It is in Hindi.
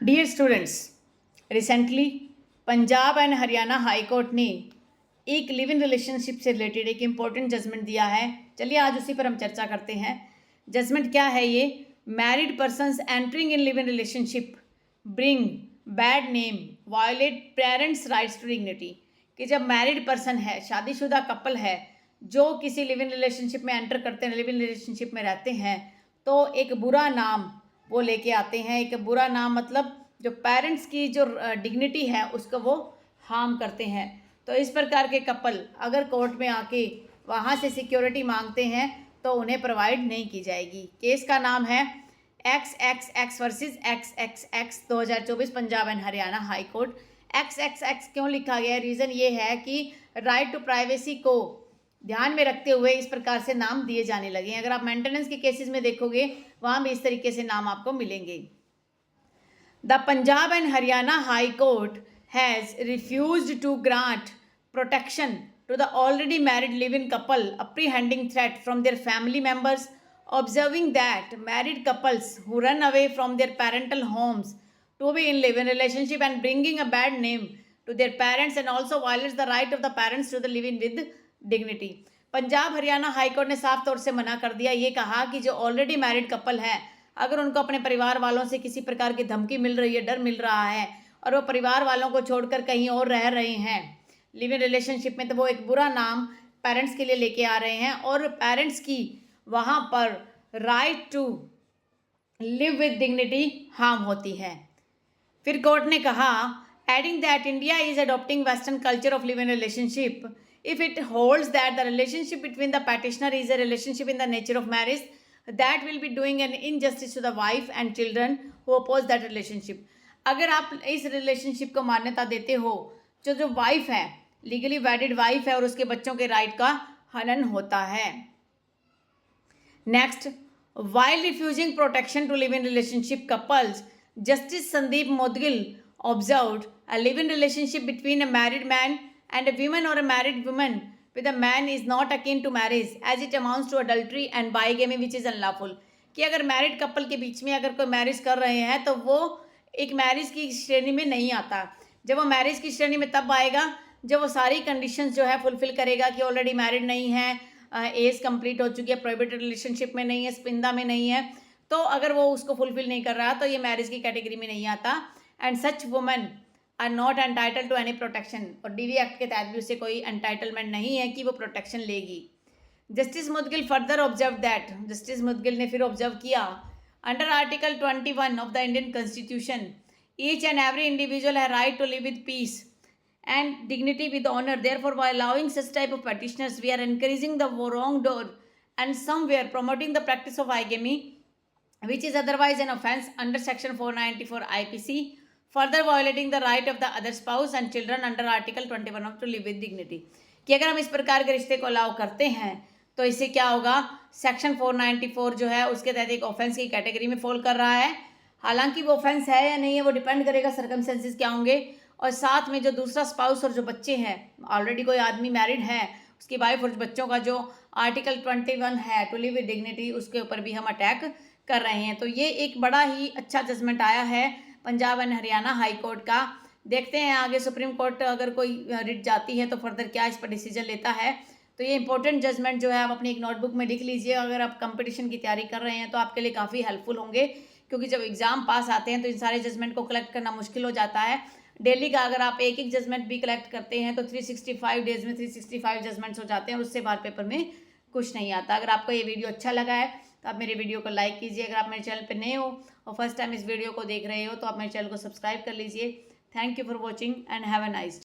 Dear students, recently Punjab and Haryana high court ने एक लिव इन रिलेशनशिप से रिलेटेड एक इम्पोर्टेंट जजमेंट दिया है। चलिए आज उसी पर हम चर्चा करते हैं। जजमेंट क्या है ये? Married persons entering in live in relationship bring bad name, violate parents rights to dignity. कि जब मैरिड पर्सन है, शादीशुदा कपल है, जो किसी लिव इन रिलेशनशिप में एंटर करते हैं, लिव इन रिलेशनशिप में रहते हैं, तो एक बुरा नाम वो लेके आते हैं। एक बुरा नाम मतलब जो पेरेंट्स की जो डिग्निटी है उसको वो हार्म करते हैं। तो इस प्रकार के कपल अगर कोर्ट में आके वहाँ से सिक्योरिटी मांगते हैं तो उन्हें प्रोवाइड नहीं की जाएगी। केस का नाम है XXX versus XXX 2024 Punjab and Haryana high court. XXX क्यों लिखा गया है? रीज़न ये है कि राइट टू प्राइवेसी को ध्यान में रखते हुए इस प्रकार से नाम दिए जाने लगे हैं। अगर आप मेंटेनेंस के केसेस में देखोगे वहाँ भी इस तरीके से नाम आपको मिलेंगे। The Punjab and Haryana high court has refused to grant protection to the already married live in couple apprehending threat from their family members, observing that married couples who run away from their parental homes to be in live-in relationship and bringing a bad name to their parents and also violates the right of the parents to the live-in with dignity। Punjab Haryana high court ने साफ तौर से मना कर दिया। ये कहा कि जो ऑलरेडी मैरिड कपल है, अगर उनको अपने परिवार वालों से किसी प्रकार की धमकी मिल रही है, डर मिल रहा है और वो परिवार वालों को छोड़कर कहीं और रह रहे हैं लिव इन रिलेशनशिप में, तो वो एक बुरा नाम पेरेंट्स के लिए लेके आ रहे हैं और पेरेंट्स की वहाँ पर right to live with dignity harm होती है। फिर कोर्ट ने कहा, adding that India is adopting western culture of live in relationship if it holds that the relationship between the petitioner is a relationship in the nature of marriage, that will be doing an injustice to the wife and children who oppose that relationship। अगर आप इस रिलेशनशिप को मान्यता देते हो, जो वाइफ है, लीगली वैलिड वाइफ है और उसके बच्चों के राइट का हनन होता है। Next, while refusing protection to live in relationship couples, Justice Sandeep Modgil observed a live-in relationship between a married man and a woman or a married woman with a man is not akin to marriage as it amounts to adultery and bigamy which is unlawful। कि अगर मैरिड कपल के बीच में अगर कोई मैरिज कर रहे हैं तो वो एक मैरिज की श्रेणी में नहीं आता। जब वो मैरिज की श्रेणी में तब आएगा जब वो सारी कंडीशंस जो है फुलफिल करेगा कि ऑलरेडी मैरिड नहीं है, एज कंप्लीट हो चुकी है, प्रोहिबिटेड रिलेशनशिप में नहीं है, स्पिंदा में नहीं है, तो अगर वो उसको फुलफिल नहीं कर रहा तो ये मैरिज की कैटेगरी में नहीं आता। And such women are not entitled to any protection, और डीवी एक्ट के तहत भी उसे कोई एंटाइटलमेंट नहीं है कि वो प्रोटेक्शन लेगी। Justice Mudgil further observe that, justice Mudgil ने फिर ऑब्जर्व किया, under article 21 of the Indian constitution each and every individual है right to live with peace and dignity with honor, therefore by allowing such type of petitioners we are encouraging the wrongdoer and somewhere promoting the practice of bigamy which is otherwise an offence under section 494 IPC, further violating the right of the other spouse and children under article 21 of to live with dignity। कि अगर हम इस प्रकार के रिश्ते को अलाउ करते हैं तो इससे क्या होगा, सेक्शन 494 जो है उसके तहत एक ऑफेंस की कैटेगरी में फॉल कर रहा है। हालांकि वो ऑफेंस है या नहीं है वो डिपेंड करेगा सर्कमस्टेंसेस क्या होंगे, और साथ में जो दूसरा स्पाउस और जो बच्चे हैं, ऑलरेडी कोई आदमी मैरिड है, उसकी वाइफ और बच्चों का जो आर्टिकल 21 है टू लिव विद डिग्निटी, उसके ऊपर भी हम अटैक कर रहे हैं। तो ये एक बड़ा ही अच्छा जजमेंट आया है Punjab and Haryana high court का। देखते हैं आगे सुप्रीम कोर्ट अगर कोई रिट जाती है तो फर्दर क्या इस पर डिसीजन लेता है। तो ये इंपॉर्टेंट जजमेंट जो है आप अपनी एक नोटबुक में लिख लीजिए। अगर आप कंपटीशन की तैयारी कर रहे हैं तो आपके लिए काफ़ी हेल्पफुल होंगे, क्योंकि जब एग्ज़ाम पास आते हैं तो इन सारे जजमेंट को कलेक्ट करना मुश्किल हो जाता है। डेली का अगर आप एक जजमेंट भी कलेक्ट करते हैं तो 365 डेज में 365 जजमेंट्स हो जाते हैं, उससे बार पेपर में कुछ नहीं आता। अगर आपको ये वीडियो अच्छा लगा है तो आप मेरे वीडियो को लाइक कीजिए। अगर आप मेरे चैनल पर नए हो और फर्स्ट टाइम इस वीडियो को देख रहे हो तो आप मेरे चैनल को सब्सक्राइब कर लीजिए। Thank you for watching and have a nice day.